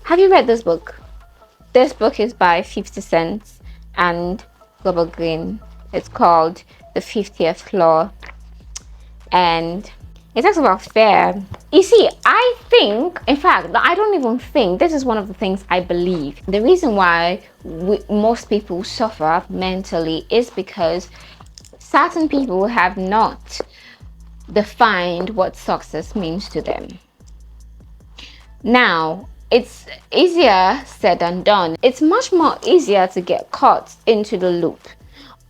Have you read this book? This book is by 50 Cent and Global Green. It's called The 50th Law, and it talks about fear. You see, I think, in fact, I don't even think, this is one of the things I believe. The reason why most people suffer mentally is because certain people have not defined what success means to them. Now, it's easier said than done. It's much more easier to get caught into the loop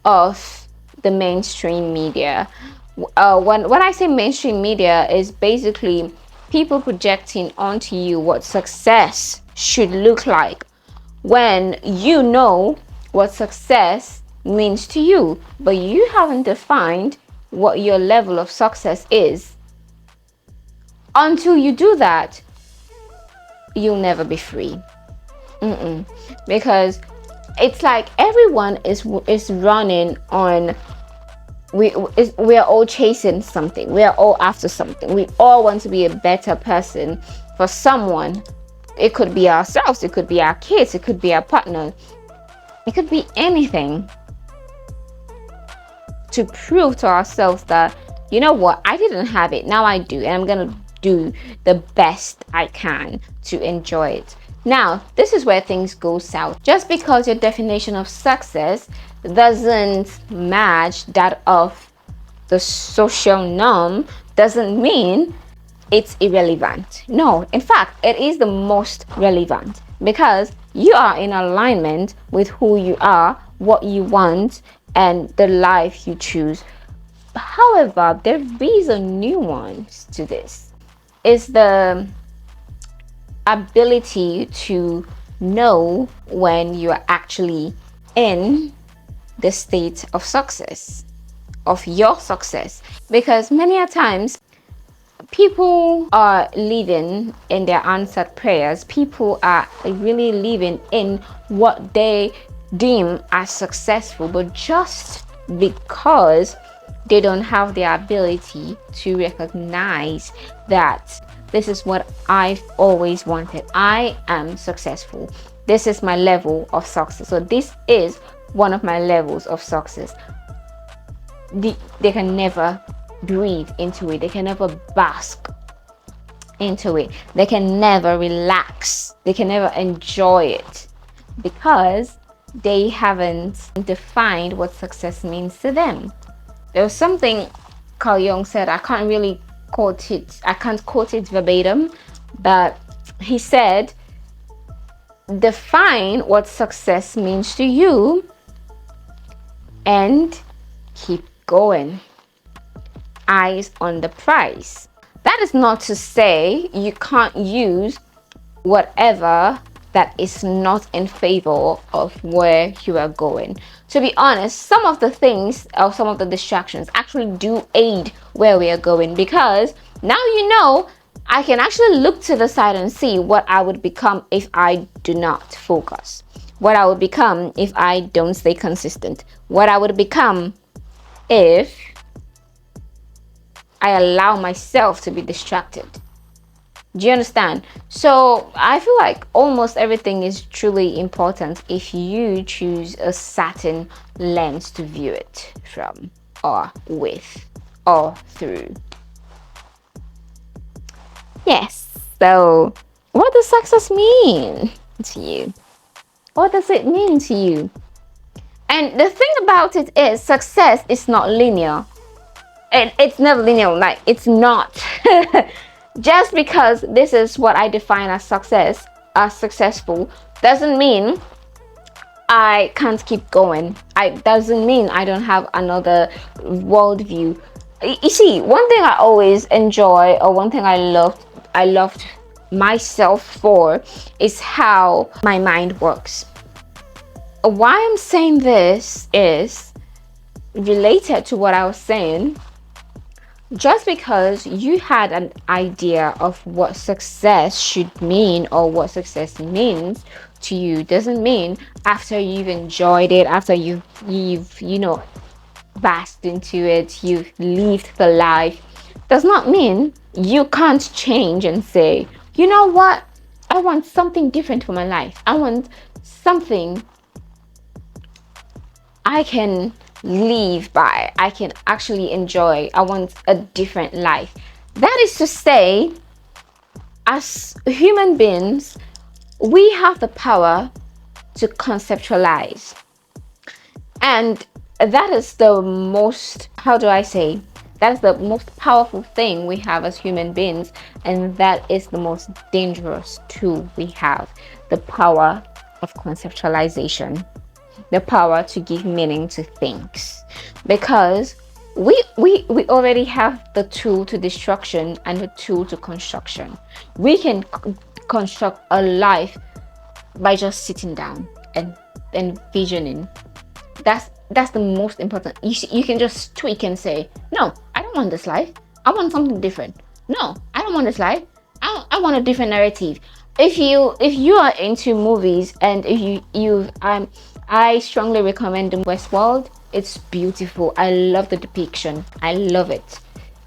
of the mainstream media. When I say mainstream media, is basically people projecting onto you what success should look like, when you know what success means to you, but you haven't defined what your level of success is. Until you do that, you'll never be free. Because it's like everyone is running on, we are all chasing something, we are all after something, we all want to be a better person for someone. It could be ourselves, it could be our kids, it could be our partner, it could be anything, to prove to ourselves that, you know what, I didn't have it, now I do, and I'm gonna do the best I can to enjoy it. Now, this is where things go south. Just because your definition of success doesn't match that of the social norm doesn't mean it's irrelevant. No, in fact, it is the most relevant, because you are in alignment with who you are, what you want, and the life you choose. However, there is a nuance to this. It's the ability to know when you are actually in the state of success, of your success. Because many a times people are living in their answered prayers. People are really living in what they deem as successful, but just because they don't have the ability to recognize that this is what I've always wanted. I am successful. This is my level of success. So this is one of my levels of success. They can never breathe into it. They can never bask into it. They can never relax. They can never enjoy it, because they haven't defined what success means to them. There was something Carl Jung said, I can't quote it verbatim, but he said, define what success means to you and keep going. Eyes on the prize. That is not to say you can't use whatever that is not in favor of where you are going. To be honest, some of the things or some of the distractions actually do aid where we are going, because now you know, I can actually look to the side and see what I would become if I do not focus, what I would become if I don't stay consistent, what I would become if I allow myself to be distracted. Do you understand? So I feel like almost everything is truly important if you choose a certain lens to view it from, or with, or through. Yes. So what does success mean to you? What does it mean to you? And the thing about it is, success is not linear. It's never linear. Like, it's not. Just because this is what I define as success, as successful, doesn't mean I can't keep going. Doesn't mean I don't have another worldview. You see, one thing I always enjoy, or one thing I loved myself for, is how my mind works. Why I'm saying this is related to what I was saying. Just because you had an idea of what success should mean or what success means to you doesn't mean after you've enjoyed it, after you've basked into it, you've lived the life, does not mean you can't change and say, you know what, I want something different for my life. I want something I can live by, I can actually enjoy. I want a different life. That is to say, as human beings, we have the power to conceptualize. And that is the most, how do I say, that is the most powerful thing we have as human beings. And that is the most dangerous tool we have, the power of conceptualization, the power to give meaning to things. Because we already have the tool to destruction and the tool to construction. We can construct a life by just sitting down and envisioning. That's the most important. You can just tweak and say, no, I don't want this life. I want something different. No, I don't want this life. I want a different narrative. If you are into movies, and if you I strongly recommend the Westworld. It's beautiful. I love the depiction. I love it.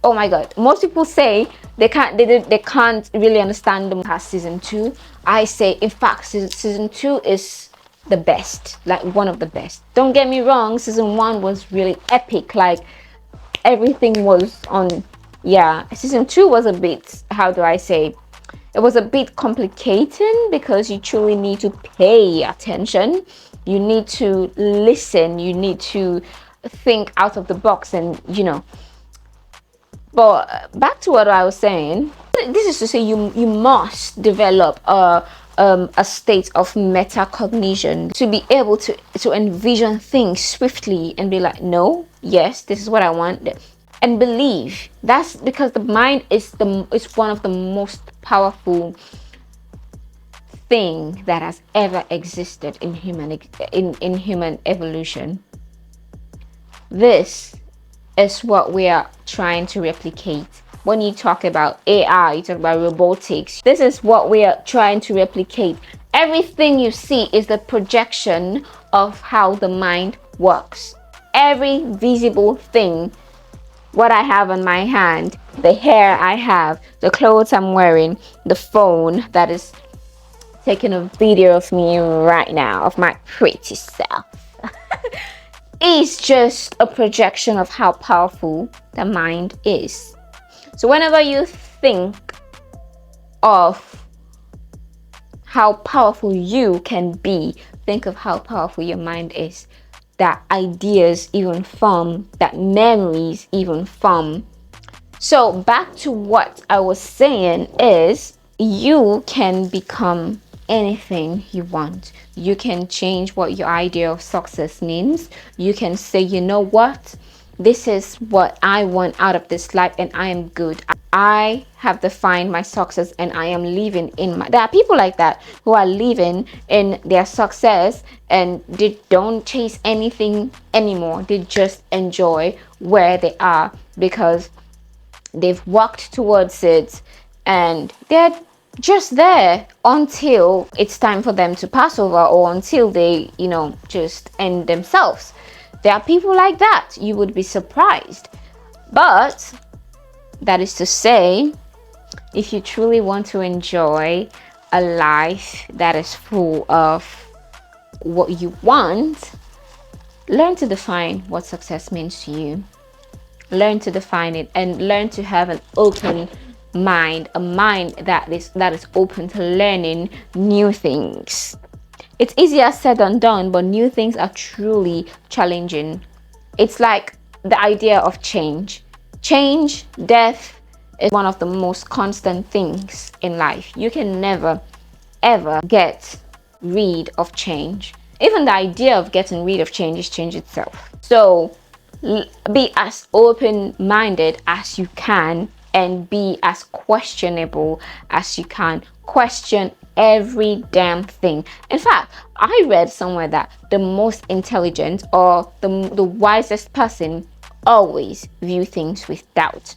Oh my god, most people say they can't really understand the past season 2. I say, in fact, season 2 is the best, like one of the best. Don't get me wrong, season 1 was really epic, like everything was on. Yeah, season 2 was a bit, how do I say, it was a bit complicated because you truly need to pay attention, you need to listen, you need to think out of the box, and but back to what I was saying, this is to say you must develop a state of metacognition to be able to envision things swiftly and be like, no, yes, this is what I want, and believe. That's because the mind is one of the most powerful thing that has ever existed in human evolution. This is what we are trying to replicate. When you talk about AI, you talk about robotics. This is what we are trying to replicate. Everything you see is the projection of how the mind works. Every visible thing, what I have on my hand, the hair I have, the clothes I'm wearing, the phone that is taking a video of me right now, of my pretty self, is just a projection of how powerful the mind is. So whenever you think of how powerful you can be, think of how powerful your mind is. That ideas even form, that memories even form. So back to what I was saying is, you can become anything you want. You can change what your idea of success means. You can say, you know what, this is what I want out of this life, and I am good. I have defined my success, and I am living in my. There are people like that who are living in their success, and they don't chase anything anymore. They just enjoy where they are because they've worked towards it, and they're just there until it's time for them to pass over, or until they just end themselves. There are people like that. You would be surprised. But that is to say, if you truly want to enjoy a life that is full of what you want, learn to define what success means to you. Learn to define it, and learn to have an open mind, a mind that is open to learning new things. It's easier said than done, but new things are truly challenging. It's like the idea of change. Change, death is one of the most constant things in life. You can never, ever get rid of change. Even the idea of getting rid of change is change itself. So be as open-minded as you can, and be as questionable as you can. Question every damn thing. In fact, I read somewhere that the most intelligent, or the wisest person, always view things with doubt.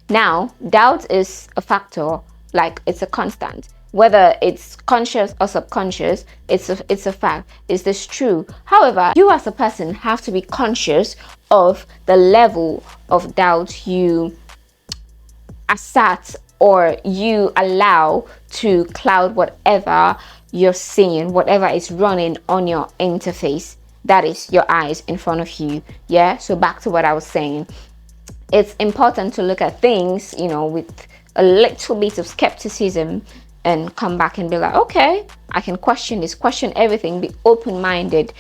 Now, doubt is a factor, like it's a constant. Whether it's conscious or subconscious, it's a fact. Is this true? However, you as a person have to be conscious of the level of doubt you assert or you allow to cloud whatever you're seeing, whatever is running on your interface, that is your eyes in front of you. Yeah, so back to what I was saying, it's important to look at things, with a little bit of skepticism, and come back and be like, okay, I can question this, question everything, be open-minded,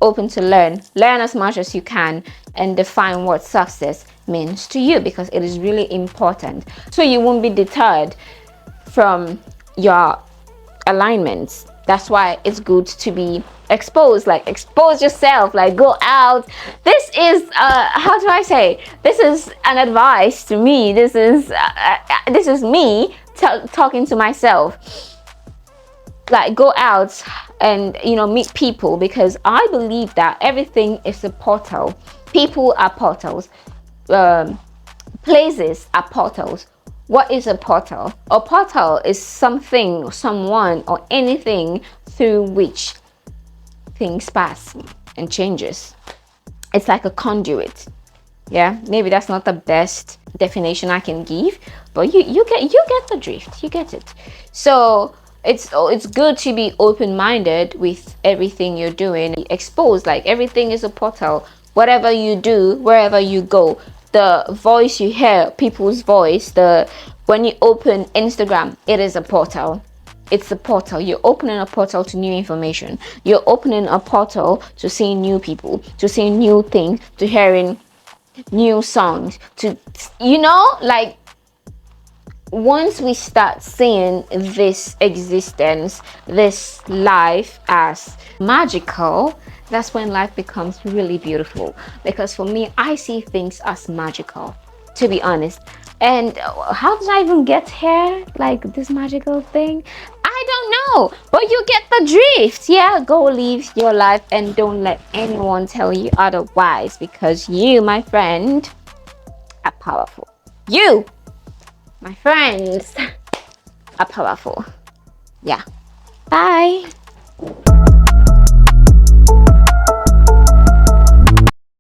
open to learn as much as you can, and define what success means to you, because it is really important, so you won't be deterred from your alignments. That's why it's good to be exposed, like expose yourself, like go out. This is how do I say, this is an advice to me, this is me talking to myself, like go out and meet people, because I believe that everything is a portal. People are portals, places are portals. What is a portal? A portal is something, someone, or anything through which things pass and changes. It's like a conduit. Yeah, maybe that's not the best definition I can give, but you get the drift. You get it. So it's good to be open-minded with everything you're doing. Exposed, like everything is a portal. Whatever you do, wherever you go, the voice you hear, people's voice, when you open Instagram, it is a portal. It's a portal. You're opening a portal to new information. You're opening a portal to seeing new people, to seeing new things, to hearing new songs, to like, once we start seeing this existence, this life as magical, that's when life becomes really beautiful. Because for me, I see things as magical, to be honest. And how did I even get here, like this magical thing? I don't know, but you get the drift. Yeah, go live your life and don't let anyone tell you otherwise, because you, my friend, are powerful. You, my friends, are powerful. Yeah. Bye.